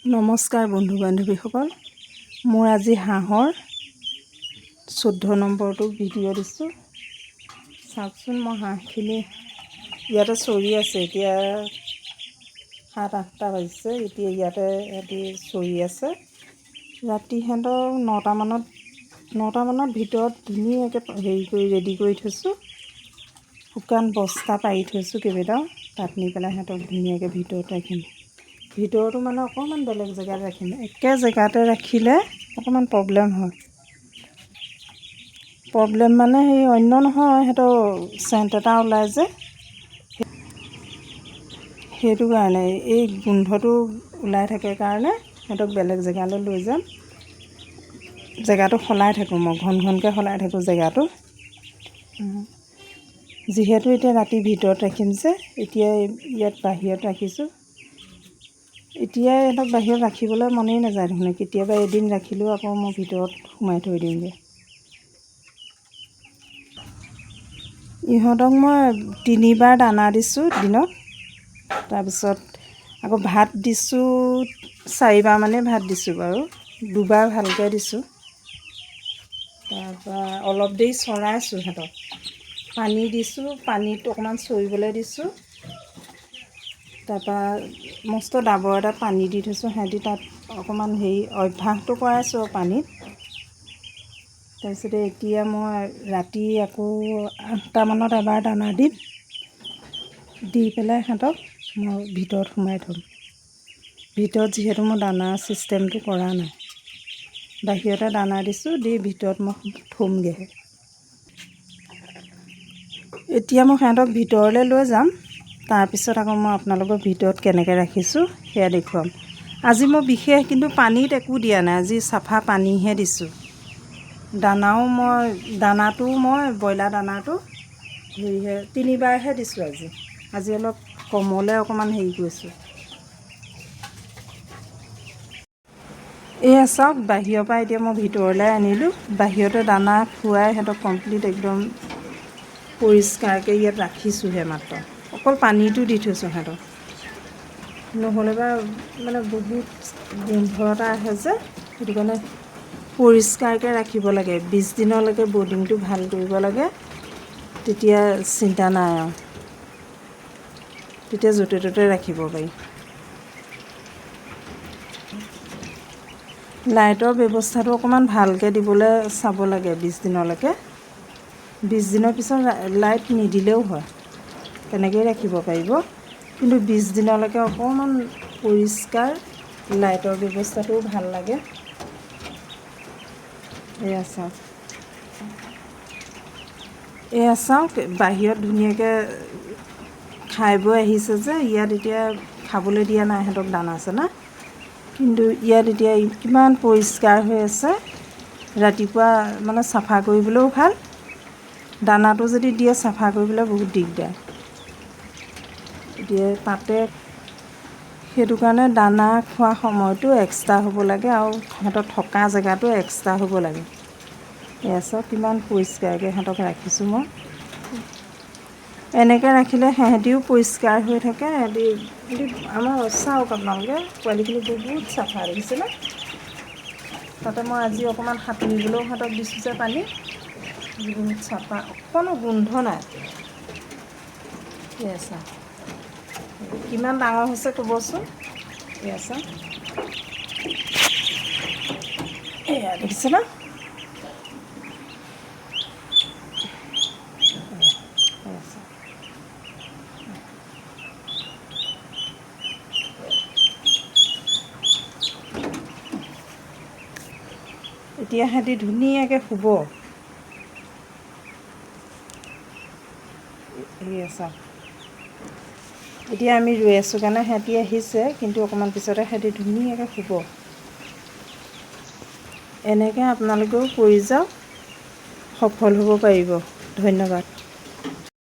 নমস্কাৰ বন্ধু বান্ধৱীসকল, মোৰ আজি হাঁহৰ 14 নম্বৰটো ভিডিঅ' দিছোঁ। চাওকচোন, মই হাঁহখিনি ইয়াতে চৰি আছে। এতিয়া 7-8টা বাজিছে। এতিয়া ইয়াতে সিহঁতি চৰি আছে। ৰাতি সিহঁতক 9টামানত ভিতৰত ধুনীয়াকৈ ৰেডি কৰি থৈছোঁ। শুকান বস্তা পাৰি থৈছোঁ কেইবাটাও, তাত নি পেলাই সিহঁতক ধুনীয়াকৈ ভিতৰত ৰাখিম। ভিতৰতো মানে অকণমান বেলেগ জেগাত ৰাখিম। একে জেগাতে ৰাখিলে অকণমান প্ৰব্লেম হয়। প্ৰব্লেম মানে সেই অন্য নহয়, সিহঁতৰ চেণ্ট এটা ওলায় যে, সেইটো কাৰণে এই গোন্ধটো ওলাই থাকে কাৰণে সিহঁতক বেলেগ জেগালৈ লৈ যাম। জেগাটো সলাই থাকোঁ, মই ঘনকৈ সলাই থাকোঁ জেগাটো। যিহেতু এতিয়া ৰাতি ভিতৰত ৰাখিম যে, এতিয়া ইয়াত বাহিৰত ৰাখিছোঁ। এতিয়াই সিহঁতক বাহিৰত ৰাখিবলৈ মনেই নাযায় দেখোন। কেতিয়াবা এদিন ৰাখিলেও আকৌ মই ভিতৰত সোমাই থৈ দিওঁগৈ। ইহঁতক মই 3বাৰ দানা দিছোঁ দিনত। তাৰপিছত আকৌ ভাত দিছোঁ, 4বাৰমানেই ভাত দিছোঁ বাৰু। 2বাৰ ভালকৈ দিছোঁ। তাৰপৰা অলপ দেৰি চৰাইছোঁ সিহঁতক। পানী দিছোঁ, পানীত অকণমান চৰিবলৈ দিছোঁ। তাৰপৰা মস্ত ডাবৰ এটাত পানী দি থৈছোঁ। সিহঁতি তাত অকণমান অভ্যাসটো কৰাইছোঁ পানীত। তাৰপিছতে এতিয়া মই ৰাতি আকৌ 8টামানত এবাৰ দানা দিম। দি পেলাই সিহঁতক মই ভিতৰত সোমাই থ'ম। ভিতৰত যিহেতু মই দানা ছিষ্টেমটো কৰা নাই, বাহিৰতে দানা দিছোঁ, দি ভিতৰত মই থ'মগৈহে। এতিয়া মই সিহঁতক ভিতৰলৈ লৈ যাম। তাৰপিছত আকৌ মই আপোনালোকক ভিতৰত কেনেকৈ ৰাখিছোঁ সেয়া দেখুৱাম। আজি মই বিশেষ কিন্তু পানীত একো দিয়া নাই, আজি চাফা পানীহে দিছোঁ। দানাটোও মই ব্ৰইলাৰ দানাটো 3বাৰহে দিছোঁ আজি। আজি অলপ কমলৈ অকণমান কৰিছোঁ। এয়া চাওক, বাহিৰৰ পৰা এতিয়া মই ভিতৰলৈ আনিলোঁ। বাহিৰতে দানা খুৱাই সিহঁতক কমপ্লিট একদম পৰিষ্কাৰকৈ ইয়াত ৰাখিছোঁহে মাত্ৰ। অকল পানীটো দি থৈছোঁ সিহঁতক, নহ'লে বা মানে বহুত গোন্ধ এটা আহে যে, সেইটো কাৰণে পৰিষ্কাৰকৈ ৰাখিব লাগে। 20 দিনলৈকে বৰ্ডিংটো ভাল কৰিব লাগে, তেতিয়া চিন্তা নাই আৰু, তেতিয়া য'তে ত'তে ৰাখিব পাৰি। লাইটৰ ব্যৱস্থাটো অকণমান ভালকৈ দিবলৈ চাব লাগে 20 দিনলৈকে। 20 দিনৰ পিছত লাইট নিদিলেও হয়, তেনেকৈয়ে ৰাখিব পাৰিব। কিন্তু 20 দিনলৈকে অকণমান পৰিষ্কাৰ লাইটৰ ব্যৱস্থাটোও ভাল লাগে। এয়া চাওক, বাহিৰত ধুনীয়াকৈ খাই বৈ আহিছে যে, ইয়াত এতিয়া খাবলৈ দিয়া নাই সিহঁতক দানা চানা। কিন্তু ইয়াত এতিয়া কিমান পৰিষ্কাৰ হৈ আছে। ৰাতিপুৱা মানে চাফা কৰিবলৈও ভাল। দানাটো যদি দিয়ে চাফা কৰিবলৈ বহুত দিগদাৰ। এতিয়া তাতে সেইটো কাৰণে দানা খোৱা সময়টো এক্সট্ৰা হ'ব লাগে, আৰু সিহঁতৰ থকা জেগাটো এক্সট্ৰা হ'ব লাগে। এয়া চাওক, কিমান পৰিষ্কাৰকৈ সিহঁতক ৰাখিছোঁ মই। এনেকৈ ৰাখিলে সিহঁতিও পৰিষ্কাৰ হৈ থাকে। আমাৰ চাওক আপোনালোকে, পোৱালিখিনি বহুত চাফা দেখিছেনে? তাতে মই আজি অকণমান সাঁতুৰিবলৈও সিহঁতক দিছোঁ যে পানী, বহুত চাফা, অকণো গোন্ধ নাই। এয়া চাওক, কিমান ডাঙৰ হৈছে ক'বচোন। এয়া চাওক, এয়া দেখিছেনে? এতিয়া সিহঁতি ধুনীয়াকৈ শুব। চাওক, এতিয়া আমি ৰৈ আছোঁ কাৰণে সিহঁতি আহিছে, কিন্তু অকণমান পিছতে সিহঁতি ধুনীয়াকৈ শুব। এনেকৈ আপোনালোকেও কৰি যাওক, সফল হ'ব পাৰিব। ধন্যবাদ।